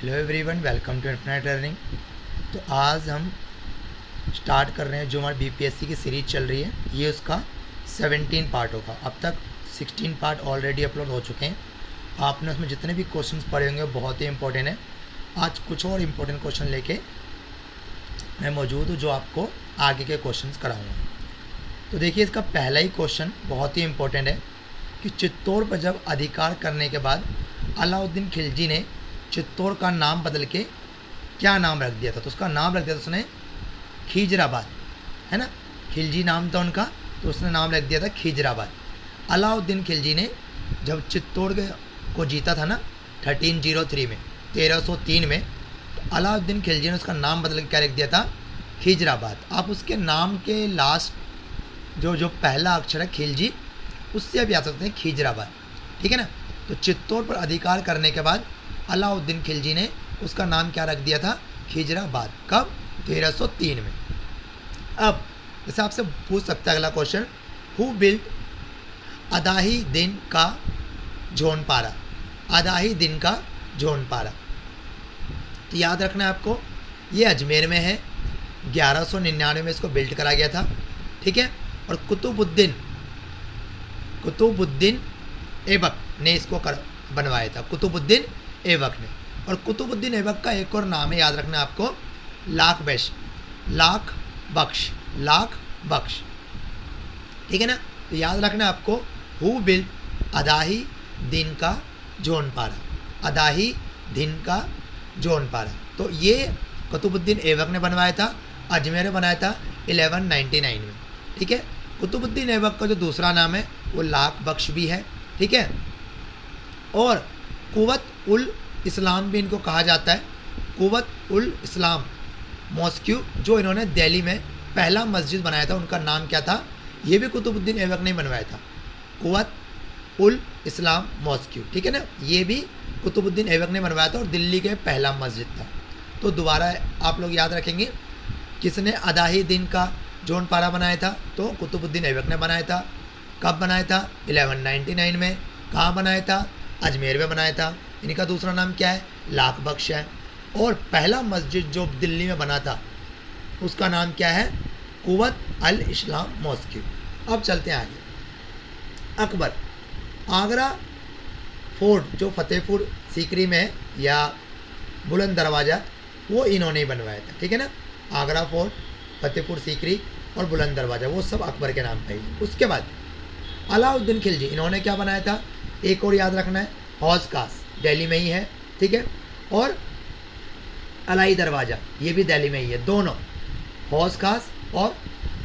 Hello everyone, welcome to infinite learning. तो आज हम स्टार्ट कर रहे हैं जो हमारी बीपीएससी की सीरीज चल रही है। ये उसका 17 पार्ट होगा। अब तक 16 पार्ट ऑलरेडी अपलोड हो चुके हैं। आपने उसमें जितने भी क्वेश्चंस पढ़े होंगे वो बहुत ही इंपॉर्टेंट है। आज कुछ और इम्पोर्टेंट क्वेश्चन लेके मैं मौजूद हूँ जो आपको आगे के क्वेश्चंस कराऊँगा। तो देखिए, इसका पहला ही क्वेश्चन बहुत ही इम्पोर्टेंट है कि चित्तौड़ पर जब अधिकार करने के बाद अलाउद्दीन खिलजी ने चित्तौड़ का नाम बदल के क्या नाम रख दिया था। तो उसका नाम रख दिया था उसने खिजराबाद, है ना। खिलजी नाम था उनका, तो उसने नाम रख दिया था खिजराबाद। अलाउद्दीन खिलजी ने जब चित्तौड़ को जीता था ना 1303 में, 1303 में, तो अलाउद्दीन खिलजी ने उसका नाम बदल के क्या रख दिया था, खिजराबाद। आप उसके नाम के लास्ट जो पहला अक्षर है खिलजी, उससे आप याद सकते हैं खिजराबाद, ठीक है ना। तो चित्तौड़ पर अधिकार करने के बाद अलाउद्दीन खिलजी ने उसका नाम क्या रख दिया था, खिजराबाद। कब, 1303 में। अब जैसे आपसे पूछ सकता है अगला क्वेश्चन, हु बिल्ट अदाही दिन का जोनपारा। अदाही दिन का जोनपारा, तो याद रखना है आपको, ये अजमेर में है। 1199 में इसको बिल्ट करा गया था, ठीक है। और कुतुबुद्दीन ऐबक ने इसको बनवाया था, कुतुबुद्दीन ऐबक ने। और कुतुबुद्दीन ऐबक का एक और नाम है, याद रखना है आपको, लाख बख्श, ठीक है ना। तो याद रखना है आपको, हु बिल्ट अदाही दिन का जोनपारा, अदाही दिन का जोनपारा। तो ये कुतुबुद्दीन ऐबक ने बनवाया था, अजमेर में बनाया था 1199 में, ठीक है। कुतुबुद्दीन ऐबक का जो दूसरा नाम है वो लाख बख्श भी है, ठीक है। और कुव्वत उल इस्लाम भी इनको कहा जाता है। कुव्वत उल इस्लाम मॉस्क्यू, जो इन्होंने दिल्ली में पहला मस्जिद बनाया था, उनका नाम क्या था, ये भी कुतुबुद्दीन ऐबक ने बनवाया था, कुव्वत उल इस्लाम मॉस्क्यू, ठीक है ना। ये भी कुतुबुद्दीन ऐबक ने बनवाया था और दिल्ली के पहला मस्जिद था। तो दोबारा आप लोग याद रखेंगे, किसने अदाही दिन का जोनपारा बनाया था, तो कुतुबुद्दीन ऐबक ने बनाया था। कब बनाया था, 1199 में। कहाँ बनाया था, अजमेर में बनाया था। इनका दूसरा नाम क्या है, लाख बख्श है। और पहला मस्जिद जो दिल्ली में बना था उसका नाम क्या है, कुव्वत अल इस्लाम मॉस्क्यू। अब चलते हैं आगे। अकबर, आगरा फोर्ट जो फतेहपुर सीकरी में है या बुलंद दरवाज़ा, वो इन्होंने बनवाया था, ठीक है ना। आगरा फोर्ट, फतेहपुर सीकरी और बुलंद दरवाज़ा, वो सब अकबर के नाम पे ही। उसके बाद अलाउद्दीन खिलजी, इन्होंने क्या बनाया था, एक और याद रखना है, हौज खास, दिल्ली में ही है, ठीक है। और अलाई दरवाज़ा, ये भी दिल्ली में ही है। दोनों हौज खास और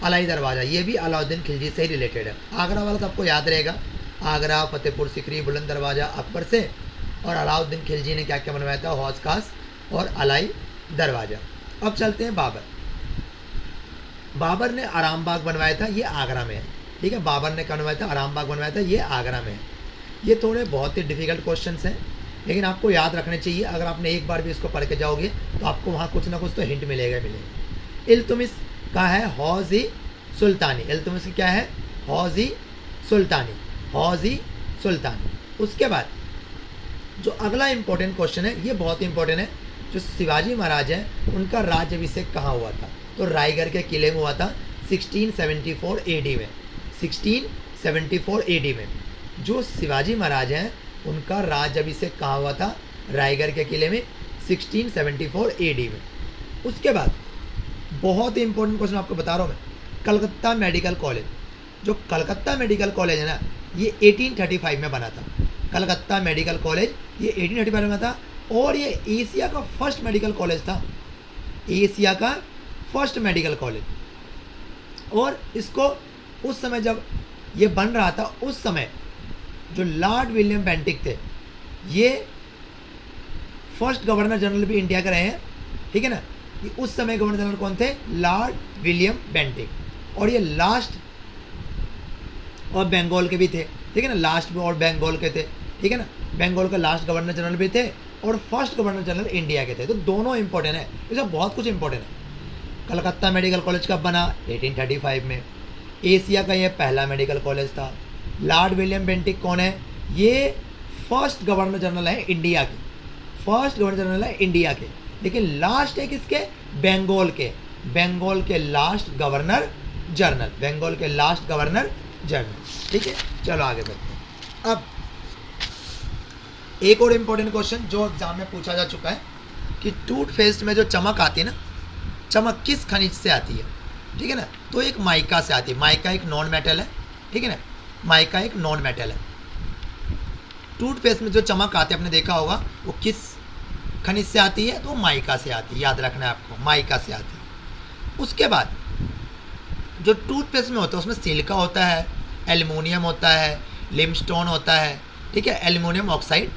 अलाई दरवाज़ा, ये भी अलाउद्दीन खिलजी से ही रिलेटेड है। आगरा वाला तो आपको याद रहेगा, आगरा, फतेहपुर सीकरी, बुलंद दरवाज़ा अकबर से, और अलाउद्दीन खिलजी ने क्या क्या बनवाया था, हौज खास और अलाई दरवाज़ा। अब चलते हैं बाबर। बाबर ने आराम बाग बनवाया था, ये आगरा में है, ठीक है। बाबर ने क्या बनवाया था, आराम बाग बनवाया था, ये आगरा में है। ये थोड़े बहुत ही डिफ़िकल्ट क्वेश्चंस हैं, लेकिन आपको याद रखने चाहिए। अगर आपने एक बार भी इसको पढ़ के जाओगे तो आपको वहाँ कुछ ना कुछ तो हिंट मिलेगा। इल्तुमिश का है हौज़-ई सुल्तानी, इल्तुमिश की क्या है, हौज़-ई सुल्तानी। उसके बाद जो अगला इंपॉर्टेंट क्वेश्चन है, ये बहुत ही इंपॉर्टेंट है, जो शिवाजी महाराज हैं उनका राज्याभिषेक कहाँ हुआ था, तो रायगढ़ के किले में हुआ था 1674 AD में। 1674 AD में जो शिवाजी महाराज हैं उनका राज्याभिषेक कहाँ हुआ था, रायगढ़ के किले में 1674 AD में। उसके बाद बहुत ही इंपॉर्टेंट क्वेश्चन आपको बता रहा हूँ मैं, कलकत्ता मेडिकल कॉलेज, जो कलकत्ता मेडिकल कॉलेज है ना, ये 1835 में बना था। कलकत्ता मेडिकल कॉलेज ये 1835 में बना था, और ये एशिया का फर्स्ट मेडिकल कॉलेज था, एशिया का फर्स्ट मेडिकल कॉलेज। और इसको उस समय जब ये बन रहा था, उस समय जो लॉर्ड विलियम बेंटिक थे, ये फर्स्ट गवर्नर जनरल भी इंडिया के रहे हैं, ठीक है ना। ये उस समय गवर्नर जनरल कौन थे, लॉर्ड विलियम बेंटिक। और ये लास्ट और बंगाल के भी थे, ठीक है ना, लास्ट और बंगाल के थे, ठीक है ना। बंगाल के लास्ट गवर्नर जनरल भी थे और फर्स्ट गवर्नर जनरल इंडिया के थे। तो दोनों इंपॉर्टेंट है, इसमें बहुत कुछ इंपॉर्टेंट है। कलकत्ता मेडिकल कॉलेज कब बना, 1835 में। एशिया का ये पहला मेडिकल कॉलेज था। लॉर्ड विलियम बेंटिक कौन है, ये फर्स्ट गवर्नर जनरल है इंडिया की, फर्स्ट गवर्नर जनरल है इंडिया के, लेकिन लास्ट है किसके, बंगाल के, बंगाल के लास्ट गवर्नर जनरल, बंगाल के लास्ट गवर्नर जनरल। ठीक है, चलो आगे बढ़ते हैं। अब एक और इम्पोर्टेंट क्वेश्चन जो एग्जाम में पूछा जा चुका है कि टूथपेस्ट में जो चमक आती है ना, चमक किस खनिज से आती है, ठीक है ना, तो एक माइका से आती है। माइका एक नॉन मेटल है, ठीक है ना, माइका एक नॉन मेटल है। टूथपेस्ट में जो चमक आती है आपने देखा होगा वो किस खनिज से आती है, तो माइका से आती है, याद रखना है आपको, माइका से आती है। उसके बाद जो टूथपेस्ट में होता है उसमें सिलिका होता है, एल्युमिनियम होता है, लिमस्टोन होता है, ठीक है, aluminium oxide,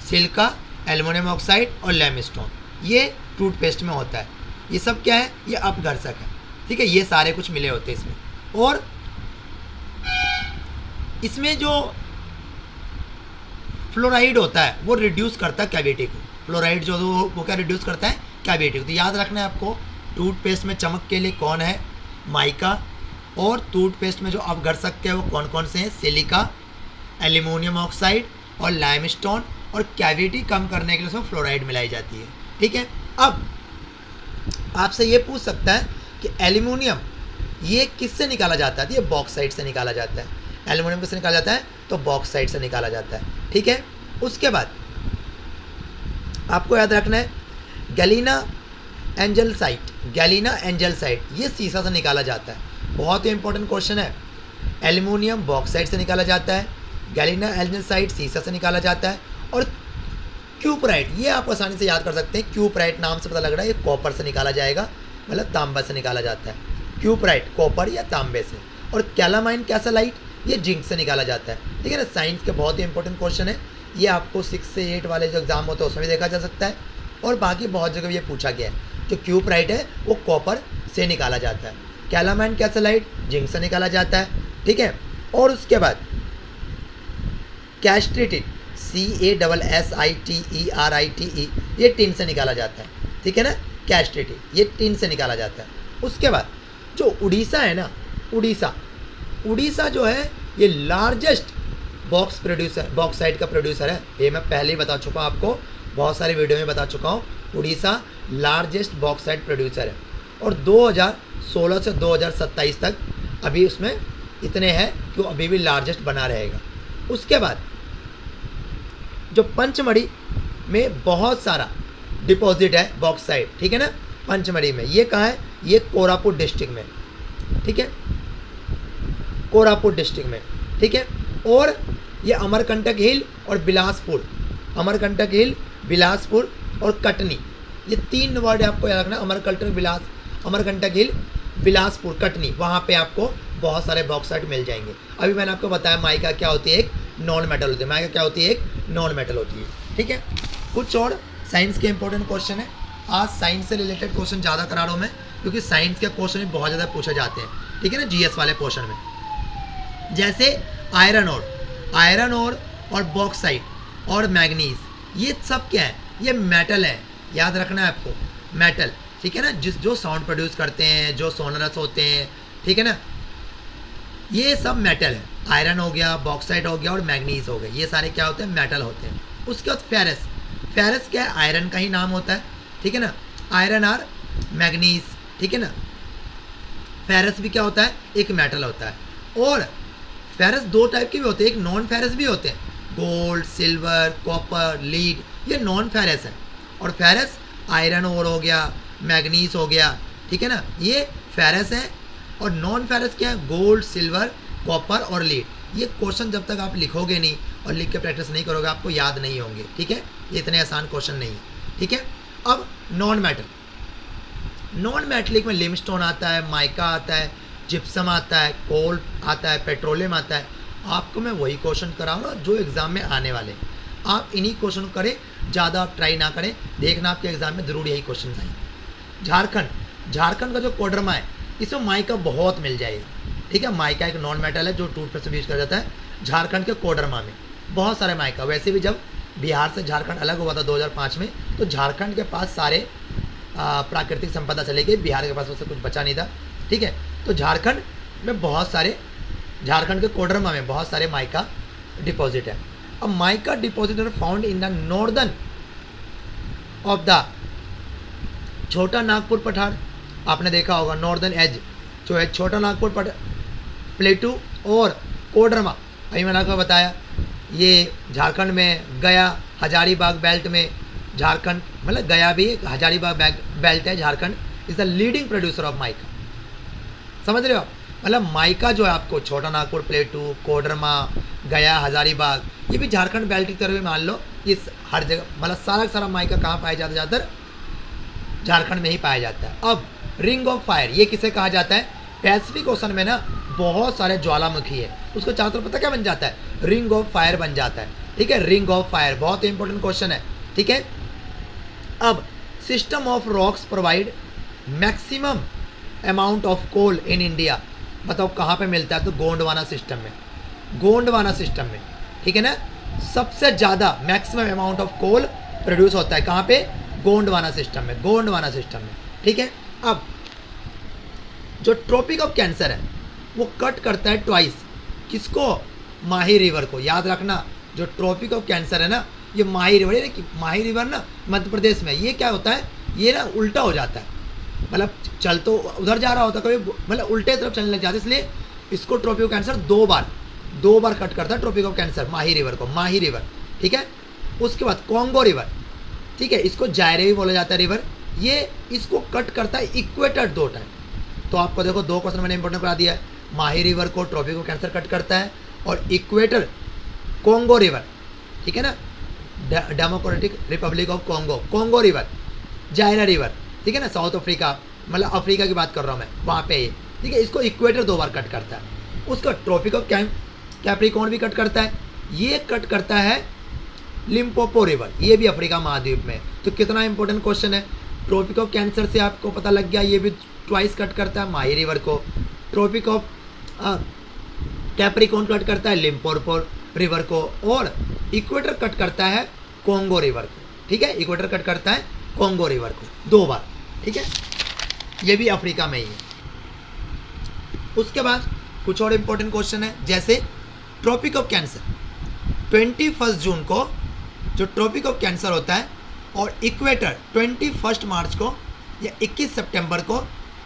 silica, aluminium oxide और लेमस्टोन, ये टूथपेस्ट में होता है। ये सब क्या है, ये अपघर्षक है, ठीक है, ये सारे कुछ मिले होते हैं इसमें। और इसमें जो फ्लोराइड होता है वो रिड्यूस करता है कैविटी को, फ्लोराइड जो वो क्या रिड्यूस करता है, कैविटी को। तो याद रखना है आपको, टूथपेस्ट में चमक के लिए कौन है, माइका, और टूथपेस्ट में जो अपघर्षक है वो कौन कौन से हैं, सिलिका, एल्युमिनियम ऑक्साइड और लाइमस्टोन, और कैविटी कम करने के लिए उसमें फ्लोराइड मिलाई जाती है। ठीक है, अब आपसे ये पूछ सकता है कि एल्युमिनियम ये किससे निकाला जाता है, तो ये बॉक्साइट से निकाला जाता है। एल्युमिनियम किससे निकाला जाता है, तो बॉक्साइट से निकाला जाता है। ठीक है, उसके बाद आपको याद रखना है गैलिना एंजलसाइट, गैलिना एंजलसाइट ये सीसा से निकाला जाता है। बहुत ही इंपॉर्टेंट क्वेश्चन है। एल्युमिनियम बॉक्साइट से निकाला जाता है, गैलिना एंजलसाइट सीसा से निकाला जाता है, और क्यूपराइट ये आप आसानी से याद कर सकते हैं, क्यूपराइट नाम से पता लग रहा है ये कॉपर से निकाला जाएगा, मतलब तांबा से निकाला जाता है। क्यूपराइट कॉपर या तांबे से। और कैलामाइन कैसालाइट ये जिंक से निकाला जाता है। ठीक है ना, साइंस के बहुत ही इंपॉर्टेंट क्वेश्चन है, ये आपको 6 से 8 वाले जो एग्जाम होते हैं उसमें भी देखा जा सकता है, और बाकी बहुत जगह ये पूछा गया है। जो क्यूपराइट है वो कॉपर से निकाला जाता है, कैलामाइन कैसालाइट जिंक से निकाला जाता है। ठीक है, और उसके बाद कैस्ट्रेटेड CASSITERITE ये टिन से निकाला जाता है। ठीक है ना, कैस्ट्रेटेड ये टिन से निकाला जाता है। उसके बाद जो उड़ीसा है ना, उड़ीसा जो है ये लार्जेस्ट बॉक्स प्रोड्यूसर, बॉक्साइट का प्रोड्यूसर है। ये मैं पहले ही बता चुका हूँ आपको, बहुत सारे वीडियो में बता चुका हूँ। उड़ीसा लार्जेस्ट बॉक्साइट प्रोड्यूसर है, और 2016 से 2027 तक अभी उसमें इतने हैं कि वो अभी भी लार्जेस्ट बना रहेगा। उसके बाद जो पंचमढ़ी में बहुत सारा डिपॉजिट है बॉक्साइट, ठीक है ना, पंचमढ़ी में, ये कहाँ है, ये कोरापुट डिस्ट्रिक्ट में। ठीक है, कोरापुट डिस्ट्रिक्ट में। ठीक है, और ये अमरकंटक हिल और बिलासपुर, अमरकंटक हिल, बिलासपुर और कटनी, ये 3 वर्ड आपको याद रखना, अमरकंटक हिल, बिलासपुर, कटनी, वहाँ पे आपको बहुत सारे बॉक्साइट मिल जाएंगे। अभी मैंने आपको बताया माइका क्या होती है, एक नॉन मेटल होती है, माइका क्या होती है, एक नॉन मेटल होती है। ठीक है, कुछ और साइंस के इंपॉर्टेंट क्वेश्चन है। आज साइंस से रिलेटेड क्वेश्चन ज़्यादा करा रहा हूँ मैं, क्योंकि साइंस के क्वेश्चन भी बहुत ज़्यादा पूछे जाते हैं। ठीक है ना, GS वाले क्वेश्चन में, जैसे आयरन ओर और बॉक्साइट और मैग्नीज, ये सब क्या है, ये मेटल है, याद रखना है आपको, मेटल। ठीक है ना, जो साउंड प्रोड्यूस करते हैं, जो सोनरस होते हैं, ठीक है ना, ये सब मेटल है। आयरन हो गया, बॉक्साइट हो गया और मैग्नीज हो गए, ये सारे क्या होते हैं, मेटल होते हैं। उसके बाद फेरस, फेरस क्या है, आयरन का ही नाम होता है। ठीक है ना, आयरन आर मैग्नीज, ठीक है ना, फेरस भी क्या होता है, एक मेटल होता है। और फेरस 2 टाइप के भी होते हैं, एक नॉन फेरस भी होते हैं, गोल्ड, सिल्वर, कॉपर, लीड, ये नॉन फेरस है। और फेरस आयरन ओर हो गया, मैग्नीज हो गया, ठीक है ना, ये फेरस है। और नॉन फेरस क्या है, गोल्ड, सिल्वर, कॉपर और लीड। ये क्वेश्चन जब तक आप लिखोगे नहीं और लिख के प्रैक्टिस नहीं करोगे आपको याद नहीं होंगे। ठीक है, ये इतने आसान क्वेश्चन नहीं है। ठीक है, अब नॉन मेटल, नॉन मेटलिक में लिमस्टोन आता है, माइका आता है, जिप्सम आता है, कोल आता है, पेट्रोलियम आता है। आपको मैं वही क्वेश्चन कराऊँ ना जो एग्ज़ाम में आने वाले हैं, आप इन्हीं क्वेश्चन करें, ज़्यादा आप ट्राई ना करें, देखना आपके एग्जाम में ज़रूर यही क्वेश्चन आएंगे। झारखंड का जो कोडरमा है, इसमें माइका बहुत मिल जाएगा। ठीक है, माइका एक नॉन मेटल है जो टूथपेस्ट में यूज किया जाता है। झारखंड के कोडरमा में बहुत सारे माइका, वैसे भी जब बिहार से झारखंड अलग हुआ था 2005 में, तो झारखंड के पास सारे प्राकृतिक संपदा चले गए, बिहार के पास उससे कुछ बचा नहीं था। ठीक है, तो झारखंड में बहुत सारे, झारखंड के कोडरमा में बहुत सारे माइका डिपॉजिट है। अब mica deposit are found in the of the Chota Nagpur पठार, आपने देखा होगा नॉर्दर्न एज जो है छोटा नागपुर प्लेटू और कोडरमा, अभी मैंने आपको बताया ये झारखंड में गया हजारीबाग बेल्ट में, झारखंड मतलब गया भी एक हजारीबाग बेल्ट है, Jharkhand is the leading producer of mica. समझ रहे हो आप, मतलब माइका जो है आपको छोटा नागपुर प्लेटू कोडरमा गया हजारीबाग ये भी झारखंड बेल्ट की तरफ मान लो, इस हर जगह मतलब सारा सारा माइका कहाँ पाया जाता है, ज़्यादातर झारखंड में ही पाया जाता है। अब रिंग ऑफ फायर ये किसे कहा जाता है, पैसिफिक ओशन में ना बहुत सारे ज्वालामुखी है, उसको चारों तरफ पता क्या बन जाता है, रिंग ऑफ फायर बन जाता है। ठीक है, रिंग ऑफ फायर बहुत इंपॉर्टेंट क्वेश्चन है। ठीक है, अब system of rocks provide maximum amount of coal in India, बताओ कहाँ पे मिलता है, तो गोंडवाना सिस्टम में, गोंडवाना सिस्टम में। ठीक है ना, सबसे ज़्यादा maximum amount of coal produce होता है कहाँ पे, गोंडवाना सिस्टम में, गोंडवाना सिस्टम में। ठीक है, अब जो ट्रॉपिक ऑफ कैंसर है वो कट करता है ट्वाइस, किसको, माही रिवर को। याद रखना जो ट्रॉपिक ऑफ कैंसर है ना ये माही रिवर है, माही रिवर ना मध्य प्रदेश में, ये क्या होता है, ये ना उल्टा हो जाता है, मतलब चल तो उधर जा रहा होता है कभी, मतलब उल्टे तरफ चलने लग जाता है, इसलिए इसको ट्रॉपिक ऑफ कैंसर दो बार कट करता है tropic of cancer, Mahi river को, माही रिवर। ठीक है, उसके बाद कॉन्गो रिवर, ठीक है, इसको जायरे भी बोला जाता है रिवर, ये इसको कट करता है इक्वेटर 2 टाइम। तो आपको देखो 2 क्वेश्चन मैंने इंपॉर्टेंट करा दिया है, माही रिवर को ट्रॉपिक ऑफ कैंसर कट करता है, और इक्वेटर कॉन्गो रिवर, ठीक है ना, democratic Republic of Congo, Congo river, Zaira river, ठीक है ना, साउथ अफ्रीका, मतलब अफ्रीका की बात कर रहा हूँ मैं, वहाँ पे ये, ठीक है, इसको इक्वेटर 2 बार कट करता है। उसका ट्रॉपिक ऑफ कैप्रिकॉर्न भी कट करता है, ये कट करता है लिम्पोपो रिवर, ये भी अफ्रीका महाद्वीप में। तो कितना इंपॉर्टेंट क्वेश्चन है, ट्रॉपिक ऑफ कैंसर से आपको पता लग गया, ये भी ट्वाइस कट करता है माही रिवर को, ट्रॉपिक ऑफ कैप्रिकॉर्न कट करता है लिम्पोपो रिवर को, और इक्वेटर कट करता है कॉन्गो रिवर को। ठीक है, इक्वेटर कट करता है कॉन्गो रिवर को 2 बार। ठीक है, ये भी अफ्रीका में ही है। उसके बाद कुछ और इंपॉर्टेंट क्वेश्चन है, जैसे ट्रॉपिक ऑफ कैंसर 21 जून को जो ट्रॉपिक ऑफ कैंसर होता है, और इक्वेटर 21 मार्च को या 21 सितंबर को,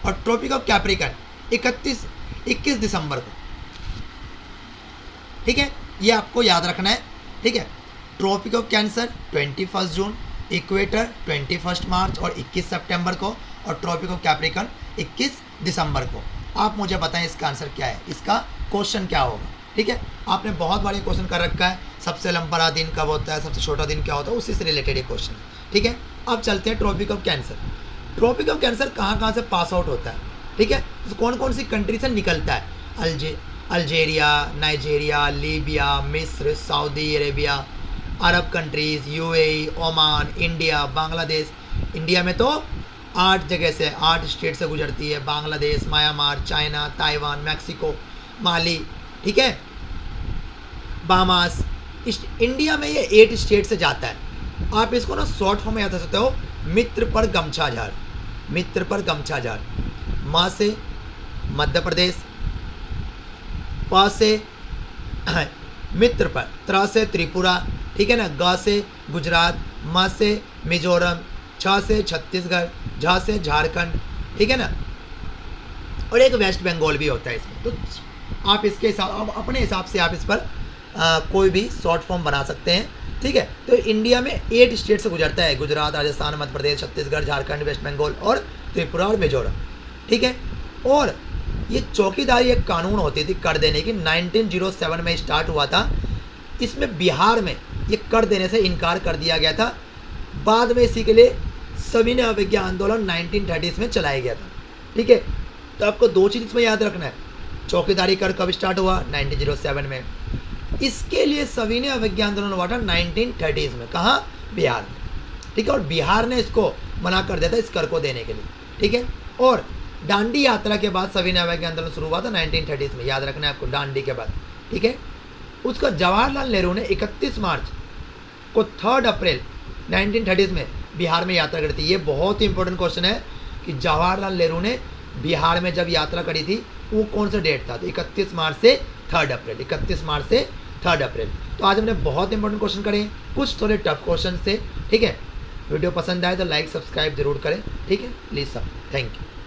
और ट्रॉपिक ऑफ कैप्रिकॉर्न 21 दिसंबर को। ठीक है, ये आपको याद रखना है। ठीक है, ट्रॉपिक ऑफ कैंसर 21 जून, इक्वेटर 21 मार्च और 21 सितंबर को, और ट्रॉपिक ऑफ कैप्रिकॉर्न 21 दिसंबर को। आप मुझे बताएं इसका आंसर क्या है, इसका क्वेश्चन क्या होगा। ठीक है, आपने बहुत बार ये क्वेश्चन कर रखा है, सबसे लंबा दिन कब होता है, सबसे छोटा दिन क्या होता है, उसी से रिलेटेड ये क्वेश्चन है। ठीक है, अब चलते हैं tropic of cancer. Tropic of cancer कहाँ से पास आउट होता है, ठीक है, तो कौन कौन सी कंट्री से निकलता है, अल्जीरिया, नाइजीरिया, लीबिया, मिस्र, Saudi Arabia, Arab countries, UAE, Oman, India, Bangladesh. India में तो 8 जगह से, 8 स्टेट से गुजरती है, Bangladesh, Myanmar, China, Taiwan, Mexico, Mali, ठीक है, बामास। इंडिया में ये 8 स्टेट से जाता है। आप इसको ना शॉर्ट फॉर्म में याद कर सकते हो, मित्र पर गमछा झाड़, मित्र पर गमछा झाड़। म से मध्य प्रदेश, प से मित्र पर, त्र से त्रिपुरा, ठीक है ना, ग से गुजरात, म से मिजोरम, छ से छत्तीसगढ़, झ से झारखंड, ठीक है ना, और एक वेस्ट बंगाल भी होता है इसमें। तो आप इसके हिसाब, अपने हिसाब से आप इस पर कोई भी शॉर्ट फॉर्म बना सकते हैं। ठीक है, तो इंडिया में 8 स्टेट से गुजरता है, गुजरात, राजस्थान, मध्य प्रदेश, छत्तीसगढ़, झारखंड, वेस्ट बंगाल और त्रिपुरा और मिजोरम। ठीक है, और ये चौकीदारी एक कानून होती थी कर देने की, 1907 में स्टार्ट हुआ था। इसमें बिहार में ये कर देने से इनकार कर दिया गया था। बाद में इसी के लिए सविनय अवज्ञा आंदोलन 1930s में चलाया गया था। ठीक है, तो आपको 2 चीज़ इसमें याद रखना है, चौकीदारी कर कब स्टार्ट हुआ, 1907 में। इसके लिए सविनय अवज्ञा आंदोलन हुआ था 1930s में, कहाँ, बिहार में। ठीक है, और बिहार ने इसको मना कर दिया था इस कर को देने के लिए। ठीक है, और दांडी यात्रा के बाद सविनय अवज्ञा आंदोलन शुरू हुआ था 1930s में, याद रखना है आपको, दांडी के बाद। ठीक है, उसका जवाहरलाल नेहरू ने 31 मार्च को 3 अप्रैल 1930s में बिहार में यात्रा करी थी। ये बहुत ही इंपॉर्टेंट क्वेश्चन है कि जवाहरलाल नेहरू ने बिहार में जब यात्रा करी थी वो कौन सा डेट था, तो 31 मार्च से 3 अप्रैल, 31 मार्च से 3 अप्रैल। तो आज हमने बहुत इंपॉर्टेंट क्वेश्चन करे, कुछ थोड़े टफ क्वेश्चन थे। ठीक है, वीडियो पसंद आए तो लाइक सब्सक्राइब जरूर करें, ठीक है प्लीज़ सब, थैंक यू।